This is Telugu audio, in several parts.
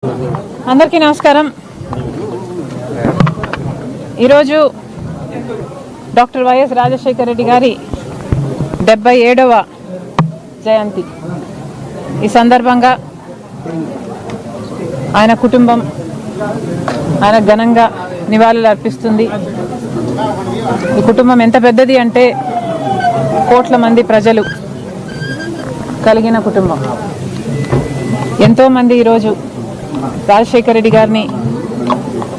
అందరికీ నమస్కారం. ఈరోజు డాక్టర్ వైఎస్ రాజశేఖర రెడ్డి గారి 77వ జయంతి. ఈ సందర్భంగా ఆయన కుటుంబం ఆయన ఘనంగా నివాళులు అర్పిస్తుంది. ఈ కుటుంబం ఎంత పెద్దది అంటే కోట్ల మంది ప్రజలు కలిగిన కుటుంబం. ఎంతోమంది ఈరోజు రాజశేఖర రెడ్డి గారిని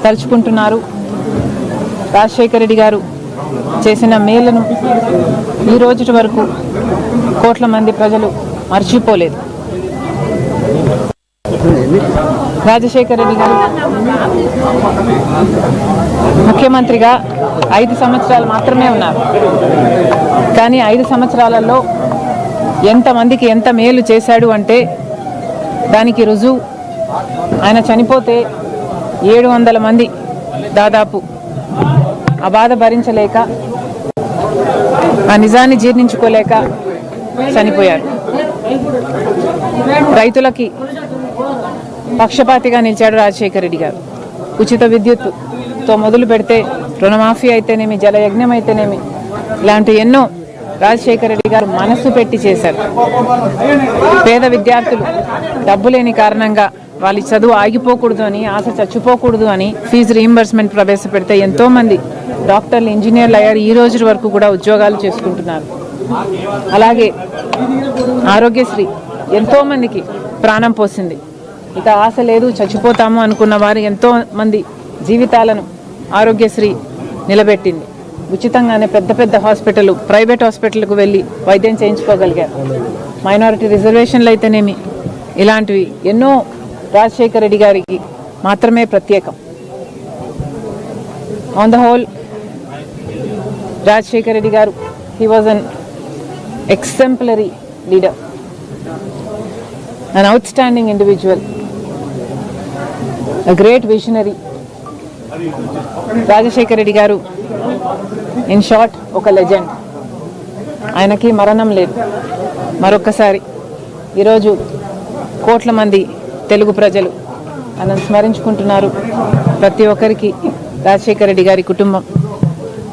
తలుచుకుంటున్నారు. రాజశేఖర రెడ్డి గారు చేసిన మేలును ఈ రోజు వరకు కోట్ల మంది ప్రజలు మర్చిపోలేదు. రాజశేఖర రెడ్డి గారు ముఖ్యమంత్రిగా 5 సంవత్సరాలు మాత్రమే ఉన్నారు. కానీ 5 సంవత్సరాలలో ఎంతమందికి ఎంత మేలు చేశాడు అంటే దానికి రుజువు ఆయన చనిపోతే 700 మంది దాదాపు ఆ బాధ భరించలేక ఆ నిజాన్ని జీర్ణించుకోలేక చనిపోయారు. రైతులకి పక్షపాతిగా నిలిచాడు రాజశేఖర రెడ్డి గారు. ఉచిత విద్యుత్తుతో మొదలు పెడితే రుణమాఫీ అయితేనేమి, జలయజ్ఞం అయితేనేమి, ఇలాంటి ఎన్నో రాజశేఖర రెడ్డి గారు మనస్సు పెట్టి చేశారు. పేద విద్యార్థులు డబ్బు లేని కారణంగా వాళ్ళ చదువు ఆగిపోకూడదు అని, ఆశ చచ్చిపోకూడదు అని ఫీజు రీయింబర్స్మెంట్ ప్రవేశపెడితే ఎంతోమంది డాక్టర్లు, ఇంజనీర్లు అయ్యారు. ఈ రోజు వరకు కూడా ఉద్యోగాలు చేసుకుంటున్నారు. అలాగే ఆరోగ్యశ్రీ ఎంతోమందికి ప్రాణం పోసింది. ఇక ఆశ లేదు, చచ్చిపోతాము అనుకున్న వారు ఎంతోమంది జీవితాలను ఆరోగ్యశ్రీ నిలబెట్టింది. ఉచితంగానే పెద్ద పెద్ద హాస్పిటల్, ప్రైవేట్ హాస్పిటల్కు వెళ్ళి వైద్యం చేయించుకోగలిగారు. మైనారిటీ రిజర్వేషన్లు అయితేనేమి, ఇలాంటివి ఎన్నో రాజశేఖర రెడ్డి గారికి మాత్రమే ప్రత్యేకం. On the whole Rajasekhara Reddy garu he was an exemplary leader, an outstanding individual, a great visionary. Rajasekhara Reddy garu in short ఒక లెజెండ్. ఆయనకి మరణం లేదు. మరొక్కసారి ఈరోజు కోట్ల మంది తెలుగు ప్రజలు ఆయనను స్మరించుకుంటున్నారు. ప్రతి ఒక్కరికి రాజశేఖర రెడ్డి గారి కుటుంబం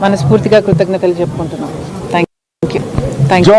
మనస్ఫూర్తిగా కృతజ్ఞతలు చెప్పుకుంటున్నాం. Thank you. Thank you.